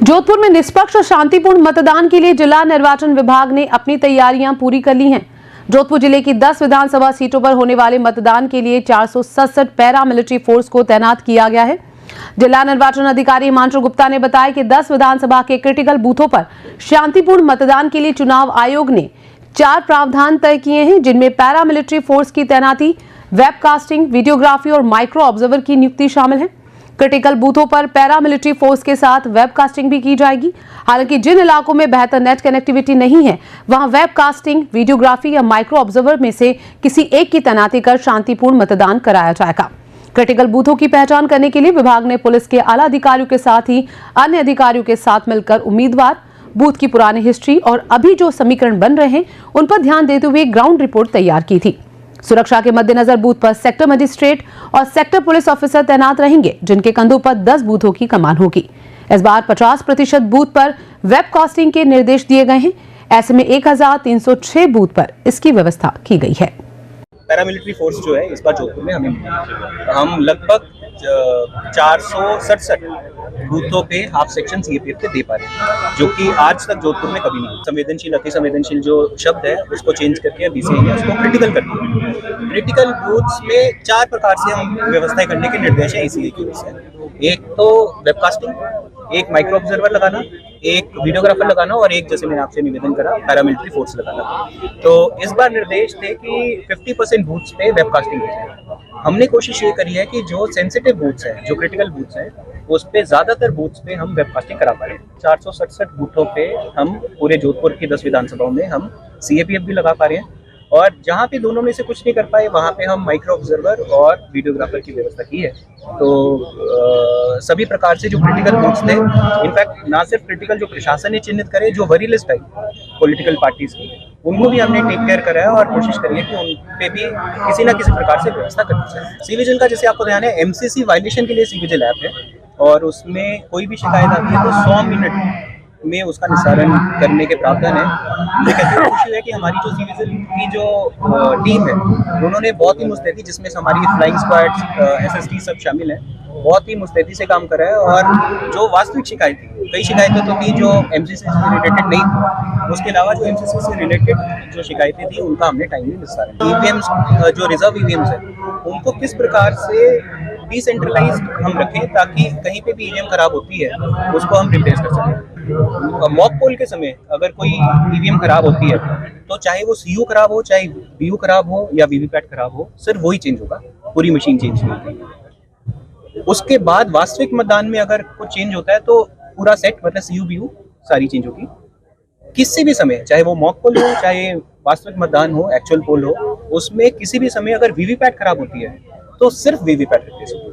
जोधपुर में निष्पक्ष और शांतिपूर्ण मतदान के लिए जिला निर्वाचन विभाग ने अपनी तैयारियां पूरी कर ली हैं। जोधपुर जिले की 10 विधानसभा सीटों पर होने वाले मतदान के लिए 467 पैरा मिलिट्री फोर्स को तैनात किया गया है। जिला निर्वाचन अधिकारी हिमांशु गुप्ता ने बताया कि 10 विधानसभा के क्रिटिकल बूथों पर शांतिपूर्ण मतदान के लिए चुनाव आयोग ने 4 प्रावधान तय किए हैं, जिनमें पैरा मिलिट्री फोर्स की तैनाती, वेबकास्टिंग, वीडियोग्राफी और माइक्रो ऑब्जर्वर की नियुक्ति शामिल है। क्रिटिकल बूथों पर पैरा मिलिट्री फोर्स के साथ वेबकास्टिंग भी की जाएगी। हालांकि जिन इलाकों में बेहतर नेट कनेक्टिविटी नहीं है, वहां वेबकास्टिंग, वीडियोग्राफी या माइक्रो ऑब्जर्वर में से किसी एक की तैनाती कर शांतिपूर्ण मतदान कराया जाएगा। क्रिटिकल बूथों की पहचान करने के लिए विभाग ने पुलिस के आला अधिकारियों के साथ ही अन्य अधिकारियों के साथ मिलकर उम्मीदवार, बूथ की पुरानी हिस्ट्री और अभी जो समीकरण बन रहे हैं उन पर ध्यान देते हुए ग्राउंड रिपोर्ट तैयार की थी। सुरक्षा के मद्देनजर बूथ पर सेक्टर मजिस्ट्रेट और सेक्टर पुलिस ऑफिसर तैनात रहेंगे, जिनके कंधों पर 10 बूथों की कमान होगी। इस बार 50% बूथ पर वेबकास्टिंग के निर्देश दिए गए हैं। ऐसे में 1306 बूथ पर इसकी व्यवस्था की गई है। पैरामिलिट्री फोर्स जो है इस बार जोधपुर में हम लगभग 467 बूथों पे हाफ सेक्शन सीएपीएफ के दे पा रहे हैं, जो कि आज तक जोधपुर में कभी नहीं। संवेदनशील, अति संवेदनशील जो शब्द है उसको चेंज करके बीसीआई ने उसको क्रिटिकल कर दिया। क्रिटिकल बूथ्स में 4 प्रकार से हम व्यवस्थाएं करने के निर्देश हैं ईसीआई की ओर से। एक तो वेबकास्टिंग, एक माइक्रो ऑब्जर्वर लगाना, एक वीडियोग्राफर लगाना और एक, जैसे मैंने आपसे निवेदन करा, पैरामिलिट्री फोर्स लगाना। तो इस बार निर्देश थे कि 50% बूथ्स पे वेबकास्टिंग है। हमने कोशिश ये करी है कि जो सेंसिटिव बूथ्स हैं, जो क्रिटिकल बूथ्स हैं, उस पे ज्यादातर बूथ्स पे हम वेबकास्टिंग करा पा रहे हैं। 467 बूथों पे हम पूरे जोधपुर की 10 विधानसभाओं में हम सीएपीएफ भी लगा पा रहे हैं, और जहाँ पे दोनों में से कुछ नहीं कर पाए वहाँ पे हम माइक्रो ऑब्जर्वर और वीडियोग्राफर की व्यवस्था की है। तो सभी प्रकार से जो क्रिटिकल बूथ्स थे, इनफैक्ट ना सिर्फ क्रिटिकल जो प्रशासन ने चिन्हित करे, जो वरी लिस्ट आई पॉलिटिकल पार्टीज की, उनको भी हमने टेक केयर करा है और कोशिश करी है कि उन पे भी किसी ना किसी प्रकार से व्यवस्था करनी चाहिए। सी विजिल का, जैसे आपको ध्यान है, एमसीसी वायलेशन के लिए सी विजिल ऐप है, और उसमें कोई भी शिकायत आती है तो 100 मिनट में उसका निस्तारण करने के प्रावधान है। मुझे कहते हुए खुशी है कि हमारी जो सी विजिल की जो टीम है, उन्होंने बहुत ही मुस्तैदी, जिसमें हमारी फ्लाइंग स्क्वाड्स, एसएसटी सब शामिल हैं, बहुत ही मुस्तैदी से काम कर रहा है। और जो वास्तविक शिकायत थी, कई शिकायतें तो थी जो एमसीसी से रिलेटेड नहीं थी, उसके अलावा जो एमसीसी से रिलेटेड जो शिकायतें थी उनका हमने टाइमली निस्तारण। ईवीएम्स, जो रिजर्व ईवीएम्स है, उनको किस प्रकार से डिसेंट्रलाइज्ड हम रखें ताकि कहीं पे भी ईवीएम खराब होती है उसको हम रिप्लेस कर सकें। मॉक पोल के समय अगर कोई ईवीएम खराब होती है तो चाहे वो सीयू खराब हो, चाहे वीयू खराब हो या वीवीपैट खराब हो, सिर्फ वही चेंज होगा, पूरी मशीन चेंज नहीं होगी। उसके बाद वास्तविक मतदान में अगर कुछ चेंज होता है तो पूरा सेट, मतलब सीयू वीयू सारी चेंज होगी। किसी भी समय, चाहे वो मॉक पोल हो, चाहे वास्तविक मतदान हो, एक्चुअल पोल हो, उसमें किसी भी समय अगर वीवीपैट खराब होती है तो सिर्फ वीवीपैट रिप्लेस होगी।